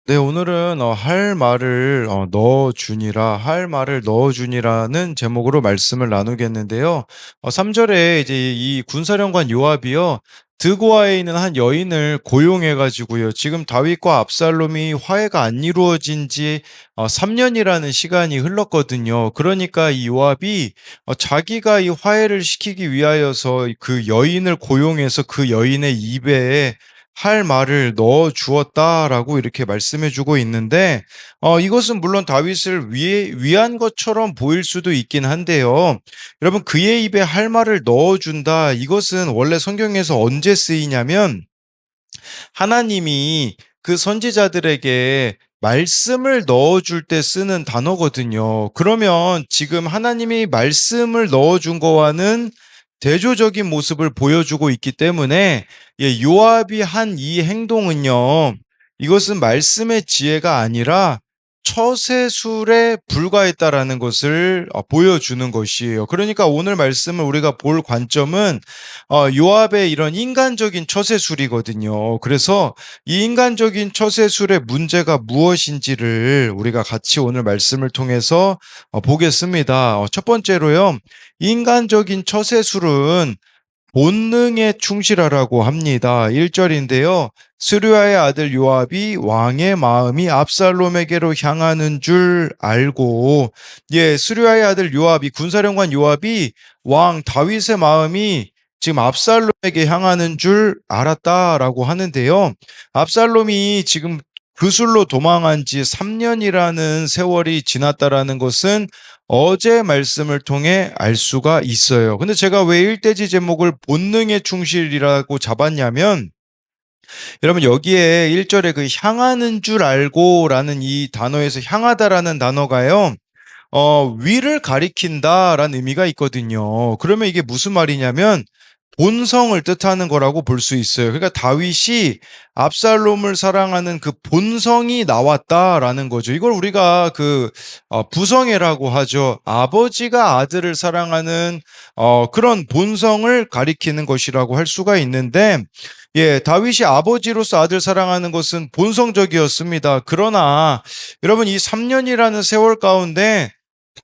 네, 오늘은 할 말을 넣어주니라, 할 말을 넣어주니라는 제목으로 말씀을 나누겠는데요. 3절에 이제 이 군사령관 요압이요, 드고아에 있는 한 여인을 고용해가지고요, 지금 다윗과 압살롬이 화해가 안 이루어진 지 3년이라는 시간이 흘렀거든요. 그러니까 이 요압이 자기가 이 화해를 시키기 위하여서 그 여인을 고용해서 그 여인의 입에 할 말을 넣어 주었다라고 이렇게 말씀해 주고 있는데, 이것은 물론 다윗을 위한 것처럼 보일 수도 있긴 한데요. 여러분, 그의 입에 할 말을 넣어 준다. 이것은 원래 성경에서 언제 쓰이냐면, 하나님이 그 선지자들에게 말씀을 넣어줄 때 쓰는 단어거든요. 그러면 지금 하나님이 말씀을 넣어준 거와는 대조적인 모습을 보여주고 있기 때문에, 요압이 한 이 행동은요, 이것은 말씀의 지혜가 아니라 처세술에 불과했다라는 것을 보여주는 것이에요. 그러니까 오늘 말씀을 우리가 볼 관점은 요압의 이런 인간적인 처세술이거든요. 그래서 이 인간적인 처세술의 문제가 무엇인지를 우리가 같이 오늘 말씀을 통해서 보겠습니다. 첫 번째로요, 인간적인 처세술은 본능에 충실하라고 합니다. 1절인데요. 스루야의 아들 요압이 왕의 마음이 압살롬에게로 향하는 줄 알고, 스루야의 아들 요압이, 군사령관 요압이 왕 다윗의 마음이 지금 압살롬에게 향하는 줄 알았다라고 하는데요. 압살롬이 지금 그술로 도망한 지 3년이라는 세월이 지났다라는 것은 어제 말씀을 통해 알 수가 있어요. 근데 제가 왜 일대지 제목을 본능의 충실이라고 잡았냐면, 여러분 여기에 1절에 그 향하는 줄 알고라는 이 단어에서 향하다라는 단어가요, 위를 가리킨다라는 의미가 있거든요. 그러면 이게 무슨 말이냐면 본성을 뜻하는 거라고 볼 수 있어요. 그러니까 다윗이 압살롬을 사랑하는 그 본성이 나왔다라는 거죠. 이걸 우리가 그 부성애라고 하죠. 아버지가 아들을 사랑하는 그런 본성을 가리키는 것이라고 할 수가 있는데, 다윗이 아버지로서 아들 사랑하는 것은 본성적이었습니다. 그러나 여러분, 이 3년이라는 세월 가운데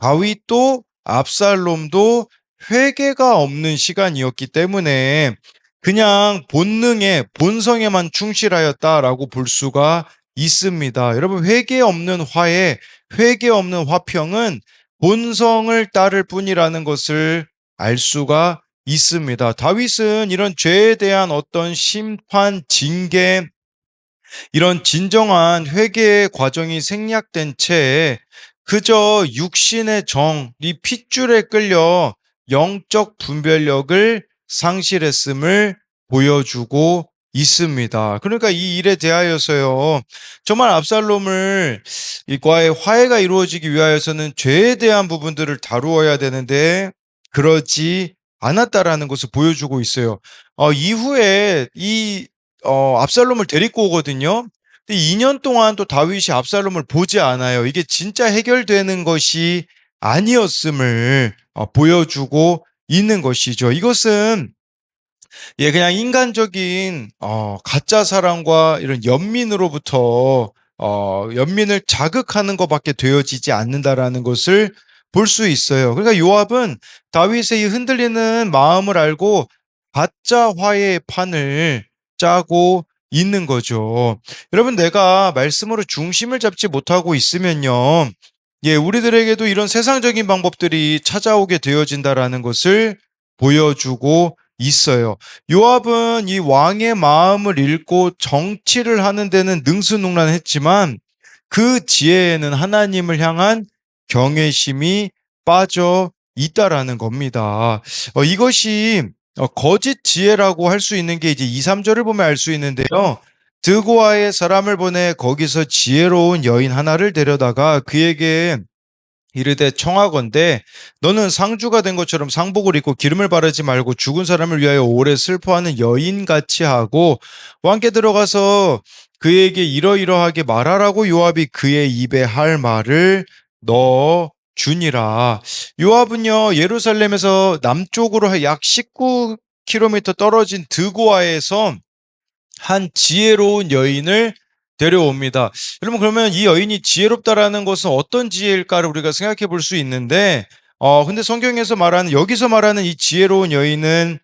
다윗도 압살롬도 회개가 없는 시간이었기 때문에 그냥 본능에, 본성에만 충실하였다라고 볼 수가 있습니다. 여러분, 회개 없는 화해, 회개 없는 화평은 본성을 따를 뿐이라는 것을 알 수가 있습니다. 다윗은 이런 죄에 대한 어떤 심판, 징계, 이런 진정한 회개의 과정이 생략된 채 그저 육신의 정, 이 핏줄에 끌려 영적 분별력을 상실했음을 보여주고 있습니다. 그러니까 이 일에 대하여서요, 정말 압살롬을 이과의 화해가 이루어지기 위하여서는 죄에 대한 부분들을 다루어야 되는데 그러지 않았다라는 것을 보여주고 있어요. 이후에 이 압살롬을 데리고 오거든요. 근데 2년 동안 또 다윗이 압살롬을 보지 않아요. 이게 진짜 해결되는 것이 아니었음을 보여주고 있는 것이죠. 이것은 그냥 인간적인 가짜 사랑과 이런 연민으로부터 연민을 자극하는 것밖에 되어지지 않는다라는 것을 볼 수 있어요. 그러니까 요압은 다윗의 이 흔들리는 마음을 알고 가짜 화해의 판을 짜고 있는 거죠. 여러분, 내가 말씀으로 중심을 잡지 못하고 있으면요, 우리들에게도 이런 세상적인 방법들이 찾아오게 되어진다라는 것을 보여주고 있어요. 요압은 이 왕의 마음을 읽고 정치를 하는 데는 능수능란했지만 그 지혜에는 하나님을 향한 경외심이 빠져 있다라는 겁니다. 이것이 거짓 지혜라고 할 수 있는 게 이제 2, 3절을 보면 알 수 있는데요. 드고아의 사람을 보내 거기서 지혜로운 여인 하나를 데려다가 그에게 이르되 청하건대 너는 상주가 된 것처럼 상복을 입고 기름을 바르지 말고 죽은 사람을 위하여 오래 슬퍼하는 여인같이 하고 왕께 들어가서 그에게 이러이러하게 말하라고 요압이 그의 입에 할 말을 넣어 주니라. 요압은요, 예루살렘에서 남쪽으로 약 19km 떨어진 드고아에서 한 지혜로운 여인을 데려옵니다. 여러분 그러면 이 여인이 지혜롭다라는 것은 어떤 지혜일까를 우리가 생각해 볼 수 있는데 근데 성경에서 말하는 여기서 말하는 이 지혜로운 여인은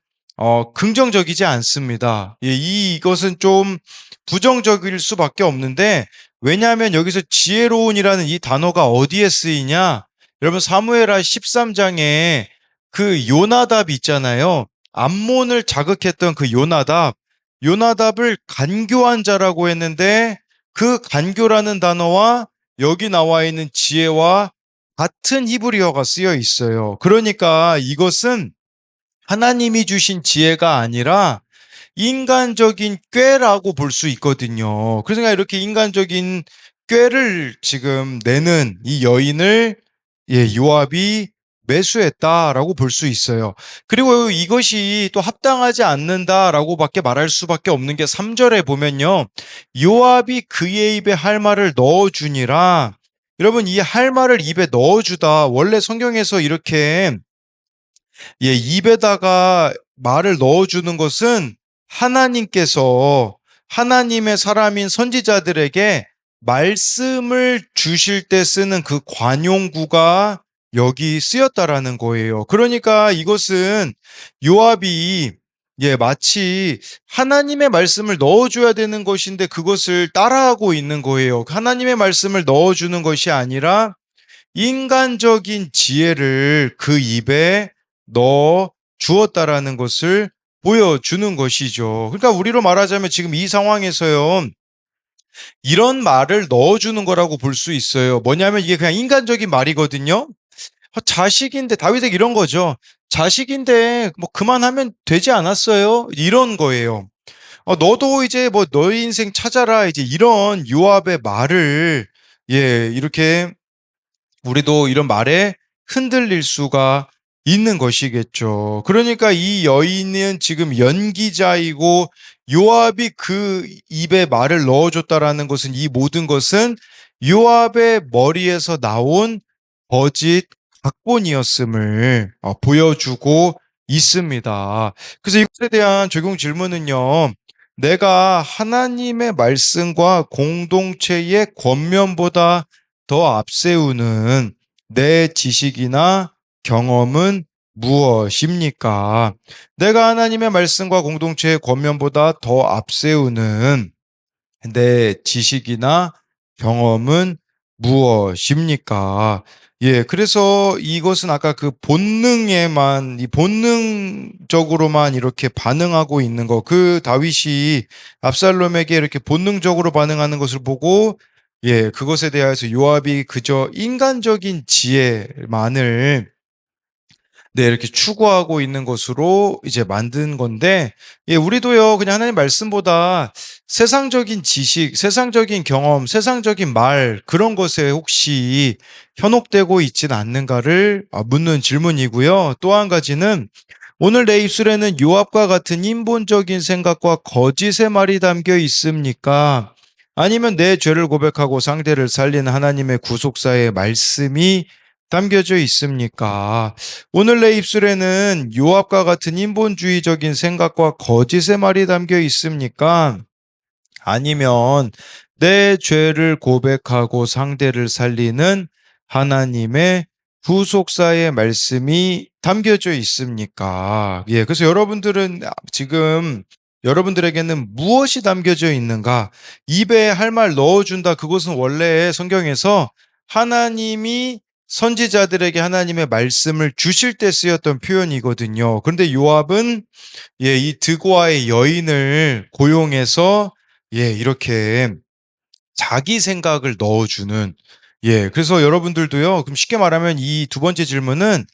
긍정적이지 않습니다. 예, 이것은 좀 부정적일 수밖에 없는데 왜냐하면 여기서 지혜로운이라는 이 단어가 어디에 쓰이냐? 여러분 사무엘하 13장에 그 요나답 있잖아요. 암몬을 자극했던 그 요나답을 간교한 자라고 했는데 그 간교라는 단어와 여기 나와 있는 지혜와 같은 히브리어가 쓰여 있어요. 그러니까 이것은 하나님이 주신 지혜가 아니라 인간적인 꾀라고 볼 수 있거든요. 그래서 이렇게 인간적인 꾀를 지금 내는 이 여인을 요압이 매수했다라고 볼 수 있어요. 그리고 이것이 또 합당하지 않는다라고밖에 말할 수밖에 없는 게 3절에 보면요. 요압이 그의 입에 할 말을 넣어주니라. 여러분 이 할 말을 입에 넣어주다 원래 성경에서 이렇게 입에다가 말을 넣어주는 것은 하나님께서 하나님의 사람인 선지자들에게 말씀을 주실 때 쓰는 그 관용구가 여기 쓰였다라는 거예요. 그러니까 이것은 요압이 마치 하나님의 말씀을 넣어줘야 되는 것인데 그것을 따라하고 있는 거예요. 하나님의 말씀을 넣어주는 것이 아니라 인간적인 지혜를 그 입에 넣어 주었다라는 것을 보여주는 것이죠. 그러니까 우리로 말하자면 지금 이 상황에서요. 이런 말을 넣어주는 거라고 볼 수 있어요. 뭐냐면 이게 그냥 인간적인 말이거든요. 자식인데 다윗에게 이런 거죠. 자식인데 뭐 그만하면 되지 않았어요? 이런 거예요. 너도 이제 뭐 너의 인생 찾아라 이제 이런 요압의 말을 이렇게 우리도 이런 말에 흔들릴 수가 있는 것이겠죠. 그러니까 이 여인은 지금 연기자이고 요압이 그 입에 말을 넣어줬다라는 것은 이 모든 것은 요압의 머리에서 나온 거짓 각본이었음을 보여주고 있습니다. 그래서 이것에 대한 적용 질문은요. 내가 하나님의 말씀과 공동체의 권면보다 더 앞세우는 내 지식이나 경험은 무엇입니까? 내가 하나님의 말씀과 공동체의 권면보다 더 앞세우는 내 지식이나 경험은 무엇입니까? 그래서 이것은 아까 그 본능적으로만 이렇게 반응하고 있는 거, 그 다윗이 압살롬에게 이렇게 본능적으로 반응하는 것을 보고, 그것에 대해서 요압이 그저 인간적인 지혜만을 이렇게 추구하고 있는 것으로 이제 만든 건데, 우리도요, 그냥 하나님 말씀보다 세상적인 지식, 세상적인 경험, 세상적인 말, 그런 것에 혹시 현혹되고 있진 않는가를 묻는 질문이고요. 또 한 가지는 오늘 내 입술에는 요압과 같은 인본적인 생각과 거짓의 말이 담겨 있습니까? 아니면 내 죄를 고백하고 상대를 살리는 하나님의 구속사의 말씀이 담겨져 있습니까? 오늘 내 입술에는 요압과 같은 인본주의적인 생각과 거짓의 말이 담겨 있습니까? 아니면 내 죄를 고백하고 상대를 살리는 하나님의 구속사의 말씀이 담겨져 있습니까? 그래서 여러분들은 지금 여러분들에게는 무엇이 담겨져 있는가? 입에 할 말 넣어준다. 그것은 원래 성경에서 하나님이 선지자들에게 하나님의 말씀을 주실 때 쓰였던 표현이거든요. 그런데 요압은 이 드고아의 여인을 고용해서 이렇게 자기 생각을 넣어주는 그래서 여러분들도요. 그럼 쉽게 말하면 이 두 번째 질문은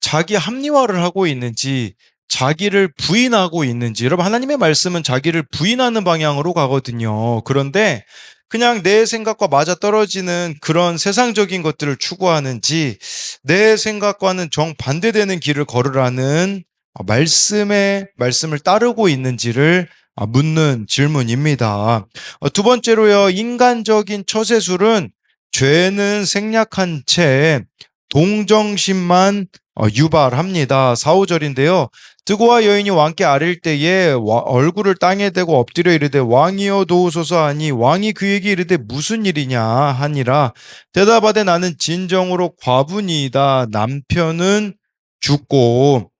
자기 합리화를 하고 있는지 자기를 부인하고 있는지 여러분 하나님의 말씀은 자기를 부인하는 방향으로 가거든요. 그런데 그냥 내 생각과 맞아떨어지는 그런 세상적인 것들을 추구하는지 내 생각과는 정반대되는 길을 걸으라는 말씀을 따르고 있는지를 묻는 질문입니다. 두 번째로요. 인간적인 처세술은 죄는 생략한 채 동정심만 유발합니다. 4, 5절인데요. 드고와 여인이 왕께 아뢰일 때에 얼굴을 땅에 대고 엎드려 이르되 왕이여 도우소서 하니 왕이 그에게 이르되 무슨 일이냐 하니라. 대답하되 나는 진정으로 과부니이다. 남편은 죽고.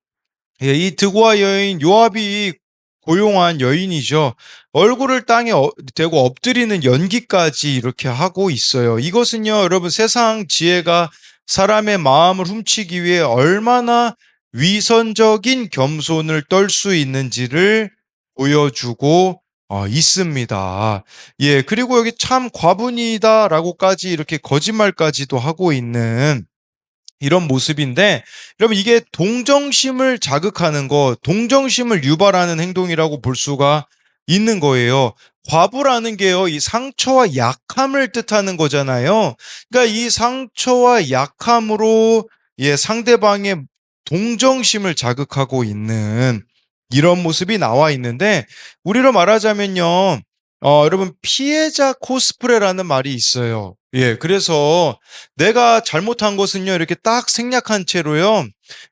예, 이 드고와 여인 요압이 고용한 여인이죠. 얼굴을 땅에 대고 엎드리는 연기까지 이렇게 하고 있어요. 이것은요, 여러분 세상 지혜가 사람의 마음을 훔치기 위해 얼마나 위선적인 겸손을 떨 수 있는지를 보여주고 있습니다. 예, 그리고 여기 참 과분이다라고까지 이렇게 거짓말까지도 하고 있는 이런 모습인데, 여러분 이게 동정심을 자극하는 거, 동정심을 유발하는 행동이라고 볼 수가 있는 거예요. 과부라는 게요, 이 상처와 약함을 뜻하는 거잖아요. 그러니까 이 상처와 약함으로 상대방의 동정심을 자극하고 있는 이런 모습이 나와 있는데, 우리로 말하자면요, 여러분 피해자 코스프레라는 말이 있어요. 예, 그래서 내가 잘못한 것은요, 이렇게 딱 생략한 채로요,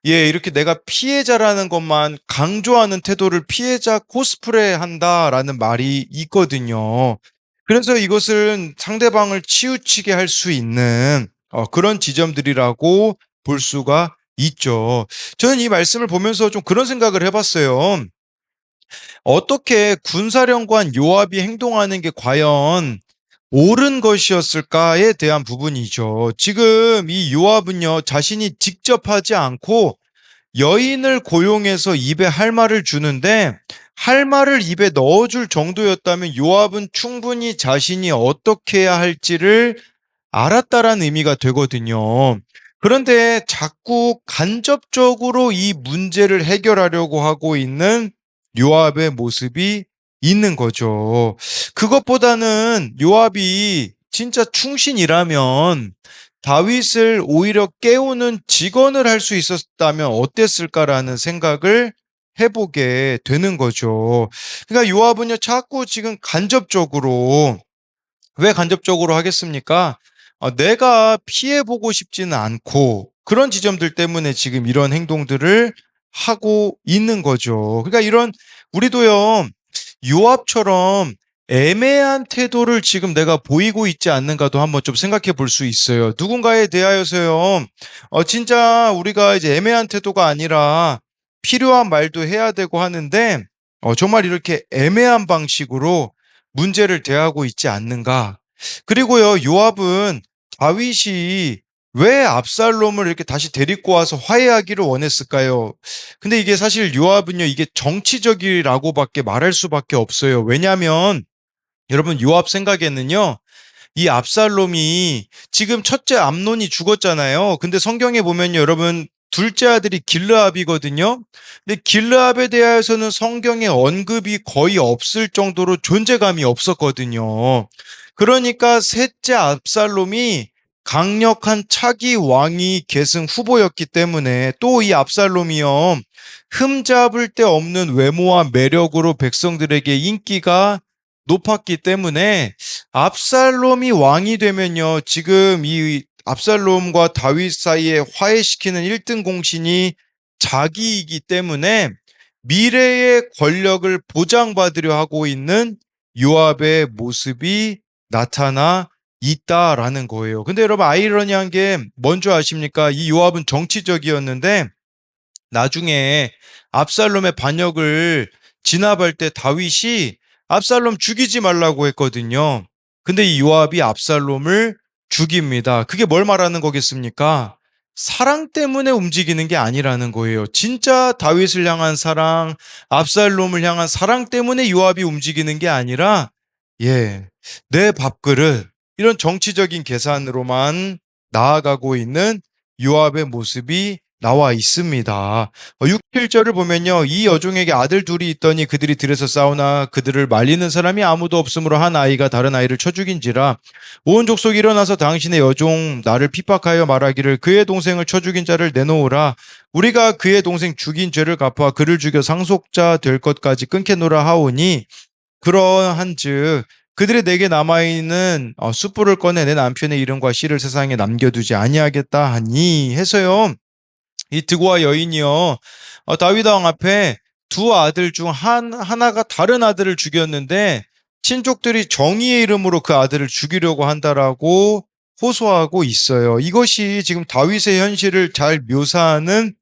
예, 이렇게 내가 피해자라는 것만 강조하는 태도를 피해자 코스프레 한다라는 말이 있거든요. 그래서 이것은 상대방을 치우치게 할 수 있는 그런 지점들이라고 볼 수가 있죠. 저는 이 말씀을 보면서 좀 그런 생각을 해봤어요. 어떻게 군사령관 요압이 행동하는 게 과연 옳은 것이었을까에 대한 부분이죠. 지금 이 요압은요, 자신이 직접 하지 않고 여인을 고용해서 입에 할 말을 주는데, 할 말을 입에 넣어줄 정도였다면 요압은 충분히 자신이 어떻게 해야 할지를 알았다라는 의미가 되거든요. 그런데 자꾸 간접적으로 이 문제를 해결하려고 하고 있는 요압의 모습이 있는 거죠. 그것보다는 요압이 진짜 충신이라면 다윗을 오히려 깨우는 직언을 할 수 있었다면 어땠을까라는 생각을 해보게 되는 거죠. 그러니까 요압은요, 자꾸 지금 간접적으로, 왜 간접적으로 하겠습니까? 내가 피해보고 싶지는 않고 그런 지점들 때문에 지금 이런 행동들을 하고 있는 거죠. 그러니까 이런, 우리도요, 요압처럼 애매한 태도를 지금 내가 보이고 있지 않는가도 한번 좀 생각해 볼 수 있어요. 누군가에 대하여서요, 진짜 우리가 이제 애매한 태도가 아니라 필요한 말도 해야 되고 하는데, 정말 이렇게 애매한 방식으로 문제를 대하고 있지 않는가. 그리고요, 요압은 다윗이 왜 압살롬을 이렇게 다시 데리고 와서 화해하기를 원했을까요? 근데 이게 사실 요압은요, 이게 정치적이라고밖에 말할 수밖에 없어요. 왜냐하면 여러분 요압 생각에는요, 이 압살롬이 지금 첫째 암논이 죽었잖아요. 근데 성경에 보면요, 여러분 둘째 아들이 길르압이거든요. 근데 길르압에 대해서는 성경에 언급이 거의 없을 정도로 존재감이 없었거든요. 그러니까 셋째 압살롬이 강력한 차기 왕위 계승 후보였기 때문에, 또 이 압살롬이요, 흠잡을 데 없는 외모와 매력으로 백성들에게 인기가 높았기 때문에 압살롬이 왕이 되면요, 지금 이 압살롬과 다윗 사이에 화해시키는 1등 공신이 자기이기 때문에 미래의 권력을 보장받으려 하고 있는 요압의 모습이 나타나 있다라는 거예요. 근데 여러분 아이러니한 게 뭔지 아십니까? 이 요압은 정치적이었는데 나중에 압살롬의 반역을 진압할 때 다윗이 압살롬 죽이지 말라고 했거든요. 근데 이 요압이 압살롬을 죽입니다. 그게 뭘 말하는 거겠습니까? 사랑 때문에 움직이는 게 아니라는 거예요. 진짜 다윗을 향한 사랑, 압살롬을 향한 사랑 때문에 요압이 움직이는 게 아니라, 예, 내 밥그릇, 이런 정치적인 계산으로만 나아가고 있는 요압의 모습이 나와 있습니다. 6, 7절을 보면요, 이 여종에게 아들 둘이 있더니 그들이 들에서 싸우나 그들을 말리는 사람이 아무도 없으므로 한 아이가 다른 아이를 쳐 죽인지라. 온 족속이 일어나서 당신의 여종 나를 핍박하여 말하기를 그의 동생을 쳐 죽인 자를 내놓으라. 우리가 그의 동생 죽인 죄를 갚아 그를 죽여 상속자 될 것까지 끊겠노라 하오니, 그러한즉 그들이 내게 남아있는 숯불을 꺼내 내 남편의 이름과 씨를 세상에 남겨두지 아니하겠다 하니 해서요. 이 드고아 여인이요, 다윗 왕 앞에 두 아들 중 하나가 다른 아들을 죽였는데 친족들이 정의의 이름으로 그 아들을 죽이려고 한다라고 호소하고 있어요. 이것이 지금 다윗의 현실을 잘 묘사하는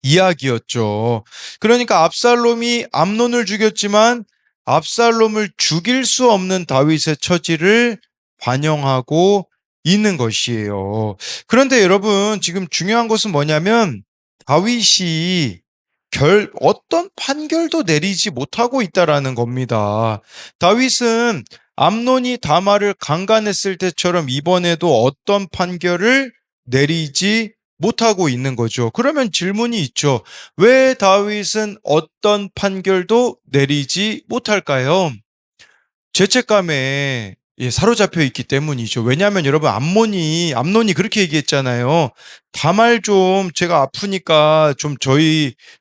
이야기였죠. 그러니까 압살롬이 암논을 죽였지만 압살롬을 죽일 수 없는 다윗의 처지를 반영하고 있는 것이에요. 그런데 여러분, 지금 중요한 것은 뭐냐면 다윗이 어떤 판결도 내리지 못하고 있다라는 겁니다. 다윗은 암논이 다말을 강간했을 때처럼 이번에도 어떤 판결을 내리지 못하고 있는 거죠. 그러면 질문이 있죠. 왜 다윗은 어떤 판결도 내리지 못할까요? 죄책감에 사로잡혀 있기 때문이죠. 왜냐하면 여러분, 암논이 그렇게 얘기했잖아요. 다말 좀 제가 아프니까 좀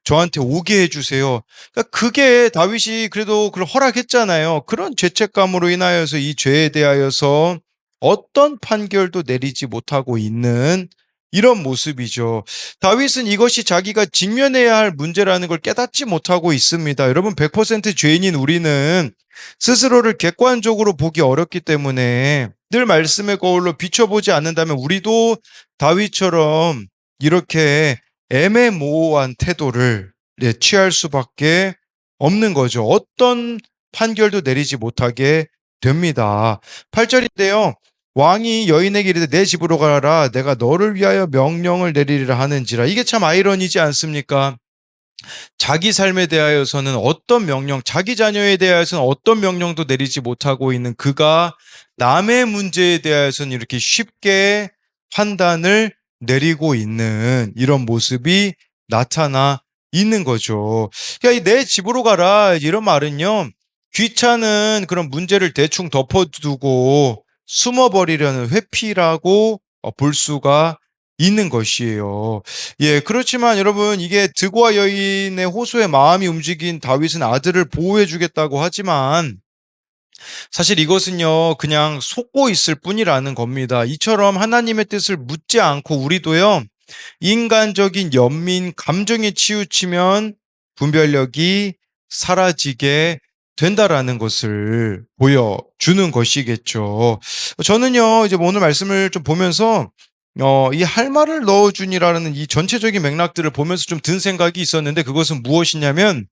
저한테 오게 해주세요. 그러니까 그게 다윗이 그래도 그걸 허락했잖아요. 그런 죄책감으로 인하여서 이 죄에 대하여서 어떤 판결도 내리지 못하고 있는 이런 모습이죠. 다윗은 이것이 자기가 직면해야 할 문제라는 걸 깨닫지 못하고 있습니다. 여러분, 100% 죄인인 우리는 스스로를 객관적으로 보기 어렵기 때문에 늘 말씀의 거울로 비춰보지 않는다면 우리도 다윗처럼 이렇게 애매모호한 태도를 취할 수밖에 없는 거죠. 어떤 판결도 내리지 못하게 됩니다. 8절인데요. 왕이 여인에게 이르되 내 집으로 가라, 내가 너를 위하여 명령을 내리리라 하는지라. 이게 참 아이러니지 않습니까? 자기 삶에 대하여서는 어떤 명령, 자기 자녀에 대하여서는 어떤 명령도 내리지 못하고 있는 그가 남의 문제에 대하여서는 이렇게 쉽게 판단을 내리고 있는 이런 모습이 나타나 있는 거죠. 그러니까 내 집으로 가라, 이런 말은요, 귀찮은 그런 문제를 대충 덮어두고 숨어버리려는 회피라고 볼 수가 있는 것이에요. 그렇지만 여러분, 이게 드고아 여인의 호소에 마음이 움직인 다윗은 아들을 보호해 주겠다고 하지만 사실 이것은요, 그냥 속고 있을 뿐이라는 겁니다. 이처럼 하나님의 뜻을 묻지 않고 우리도요, 인간적인 연민, 감정에 치우치면 분별력이 사라지게 된다라는 것을 보여주는 것이겠죠. 저는요, 이제 오늘 말씀을 좀 보면서 이 할 말을 넣어주니라는 이 전체적인 맥락들을 보면서 좀 든 생각이 있었는데, 그것은 무엇이냐면,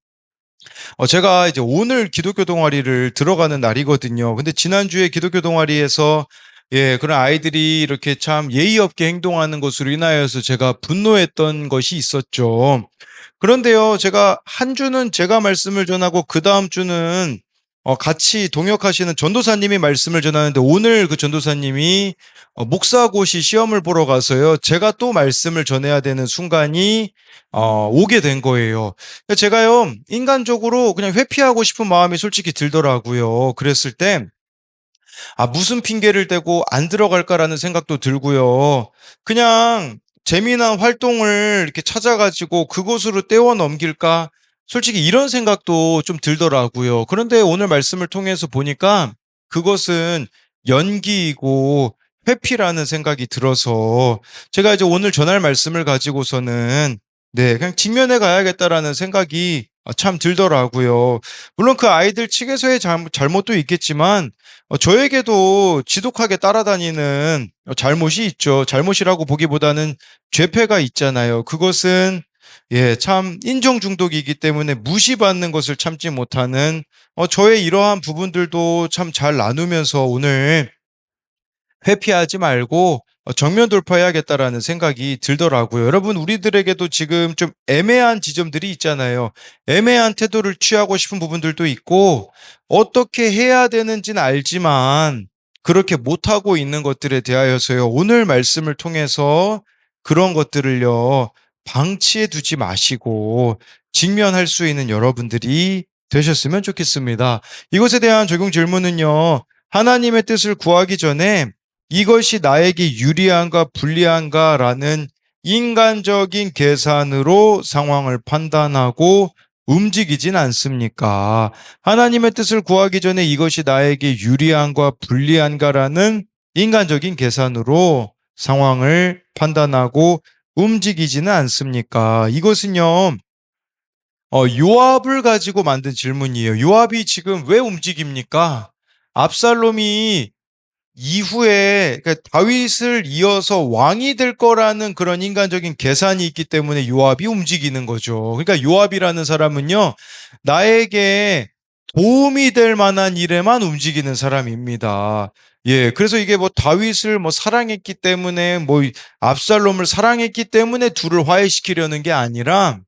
제가 이제 오늘 기독교 동아리를 들어가는 날이거든요. 근데 지난주에 기독교 동아리에서 그런 아이들이 이렇게 참 예의 없게 행동하는 것으로 인하여서 제가 분노했던 것이 있었죠. 그런데요, 제가 한 주는 제가 말씀을 전하고 그 다음 주는 같이 동역하시는 전도사님이 말씀을 전하는데, 오늘 그 전도사님이 목사고시 시험을 보러 가서요, 제가 또 말씀을 전해야 되는 순간이 오게 된 거예요. 제가요, 인간적으로 그냥 회피하고 싶은 마음이 솔직히 들더라고요. 그랬을 때 무슨 핑계를 대고 안 들어갈까라는 생각도 들고요. 그냥 재미난 활동을 이렇게 찾아가지고 그곳으로 때워 넘길까? 솔직히 이런 생각도 좀 들더라고요. 그런데 오늘 말씀을 통해서 보니까 그것은 연기이고 회피라는 생각이 들어서 제가 이제 오늘 전할 말씀을 가지고서는 그냥 직면해 가야겠다라는 생각이 참 들더라고요. 물론 그 아이들 측에서의 잘못도 있겠지만 저에게도 지독하게 따라다니는 잘못이 있죠. 잘못이라고 보기보다는 죄패가 있잖아요. 그것은 참 인정 중독이기 때문에 무시받는 것을 참지 못하는 저의 이러한 부분들도 참 잘 나누면서 오늘 회피하지 말고 정면 돌파해야겠다라는 생각이 들더라고요. 여러분, 우리들에게도 지금 좀 애매한 지점들이 있잖아요. 애매한 태도를 취하고 싶은 부분들도 있고, 어떻게 해야 되는지는 알지만 그렇게 못하고 있는 것들에 대하여서요, 오늘 말씀을 통해서 그런 것들을요, 방치해 두지 마시고 직면할 수 있는 여러분들이 되셨으면 좋겠습니다. 이것에 대한 적용 질문은요, 하나님의 뜻을 구하기 전에 이것이 나에게 유리한가 불리한가라는 인간적인 계산으로 상황을 판단하고 움직이진 않습니까? 하나님의 뜻을 구하기 전에 이것이 나에게 유리한가 불리한가라는 인간적인 계산으로 상황을 판단하고 움직이지는 않습니까? 이것은요, 요압을 가지고 만든 질문이에요. 요압이 지금 왜 움직입니까? 압살롬이 이후에 그러니까 다윗을 이어서 왕이 될 거라는 그런 인간적인 계산이 있기 때문에 요압이 움직이는 거죠. 그러니까 요압이라는 사람은요, 나에게 도움이 될 만한 일에만 움직이는 사람입니다. 예, 그래서 이게 뭐 다윗을 뭐 사랑했기 때문에 뭐 압살롬을 사랑했기 때문에 둘을 화해시키려는 게 아니라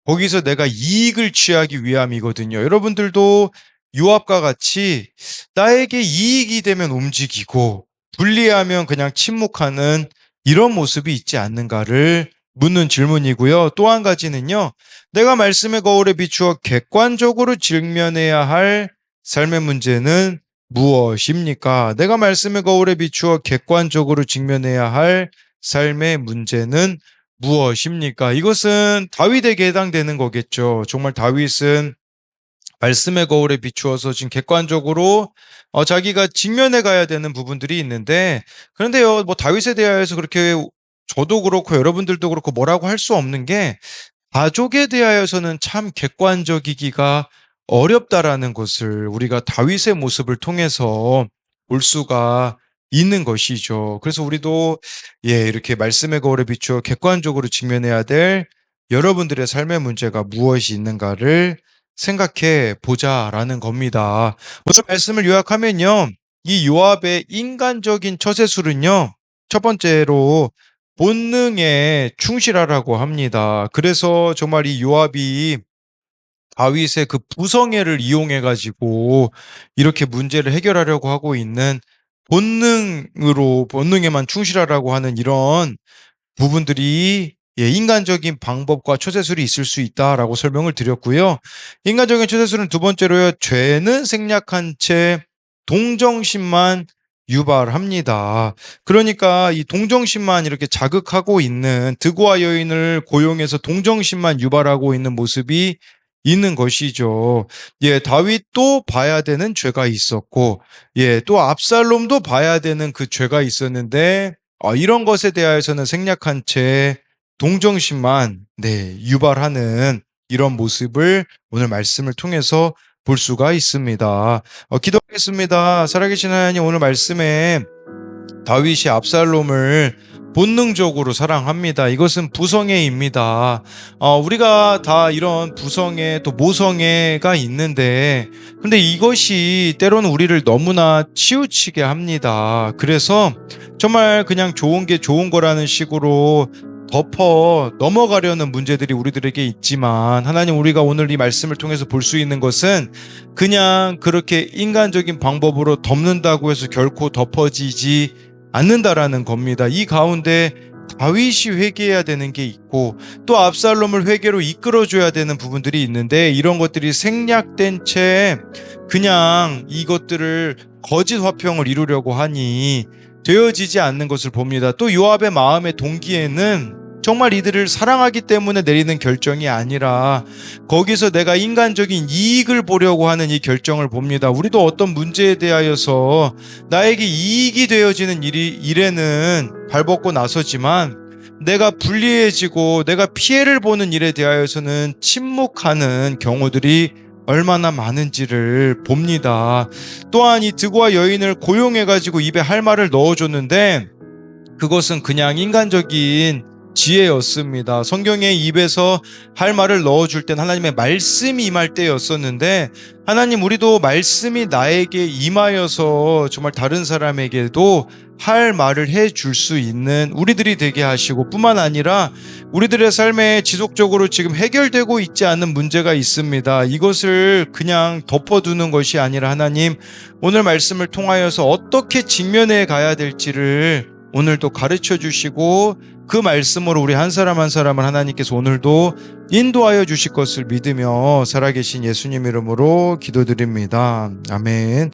거기서 내가 이익을 취하기 위함이거든요. 여러분들도 요압과 같이 나에게 이익이 되면 움직이고 불리하면 그냥 침묵하는 이런 모습이 있지 않는가를 묻는 질문이고요. 또 한 가지는요. 내가 말씀의 거울에 비추어 객관적으로 직면해야 할 삶의 문제는 무엇입니까? 내가 말씀의 거울에 비추어 객관적으로 직면해야 할 삶의 문제는 무엇입니까? 이것은 다윗에게 해당되는 거겠죠. 정말 다윗은 말씀의 거울에 비추어서 지금 객관적으로 자기가 직면해 가야 되는 부분들이 있는데, 그런데요, 뭐 다윗에 대하여서 그렇게 저도 그렇고 여러분들도 그렇고 뭐라고 할 수 없는 게, 가족에 대하여서는 참 객관적이기가 어렵다라는 것을 우리가 다윗의 모습을 통해서 볼 수가 있는 것이죠. 그래서 우리도 이렇게 말씀의 거울에 비추어 객관적으로 직면해야 될 여러분들의 삶의 문제가 무엇이 있는가를 생각해 보자라는 겁니다. 오늘 말씀을 요약하면요. 이 요압의 인간적인 처세술은요. 첫 번째로 본능에 충실하라고 합니다. 그래서 정말 이 요압이 다윗의 그 부성애를 이용해 가지고 이렇게 문제를 해결하려고 하고 있는 본능에만 충실하라고 하는 이런 부분들이 인간적인 방법과 처세술이 있을 수 있다라고 설명을 드렸고요. 인간적인 처세술은 두 번째로요. 죄는 생략한 채 동정심만 유발합니다. 그러니까 이 동정심만 이렇게 자극하고 있는 득와 여인을 고용해서 동정심만 유발하고 있는 모습이 있는 것이죠. 다윗도 봐야 되는 죄가 있었고, 또 압살롬도 봐야 되는 그 죄가 있었는데, 이런 것에 대하여서는 생략한 채 동정심만 유발하는 이런 모습을 오늘 말씀을 통해서 볼 수가 있습니다. 기도하겠습니다. 살아계신 하나님, 오늘 말씀에 다윗이 압살롬을 본능적으로 사랑합니다. 이것은 부성애입니다. 우리가 다 이런 부성애 또 모성애가 있는데, 근데 이것이 때로는 우리를 너무나 치우치게 합니다. 그래서 정말 그냥 좋은 게 좋은 거라는 식으로 덮어 넘어가려는 문제들이 우리들에게 있지만, 하나님, 우리가 오늘 이 말씀을 통해서 볼 수 있는 것은 그냥 그렇게 인간적인 방법으로 덮는다고 해서 결코 덮어지지 않는다라는 겁니다. 이 가운데 다윗이 회개해야 되는 게 있고 또 압살롬을 회개로 이끌어줘야 되는 부분들이 있는데, 이런 것들이 생략된 채 그냥 이것들을 거짓 화평을 이루려고 하니 되어지지 않는 것을 봅니다. 또 요압의 마음의 동기에는 정말 이들을 사랑하기 때문에 내리는 결정이 아니라 거기서 내가 인간적인 이익을 보려고 하는 이 결정을 봅니다. 우리도 어떤 문제에 대하여서 나에게 이익이 되어지는 일에는 발벗고 나서지만, 내가 불리해지고 내가 피해를 보는 일에 대하여서는 침묵하는 경우들이 얼마나 많은지를 봅니다. 또한 이 득과 여인을 고용해가지고 입에 할 말을 넣어줬는데 그것은 그냥 인간적인 지혜였습니다. 성경의 입에서 할 말을 넣어줄 땐 하나님의 말씀이 임할 때였었는데, 하나님, 우리도 말씀이 나에게 임하여서 정말 다른 사람에게도 할 말을 해줄 수 있는 우리들이 되게 하시고, 뿐만 아니라 우리들의 삶에 지속적으로 지금 해결되고 있지 않는 문제가 있습니다. 이것을 그냥 덮어두는 것이 아니라 하나님, 오늘 말씀을 통하여서 어떻게 직면해 가야 될지를 오늘도 가르쳐 주시고 그 말씀으로 우리 한 사람 한 사람을 하나님께서 오늘도 인도하여 주실 것을 믿으며 살아계신 예수님 이름으로 기도드립니다. 아멘.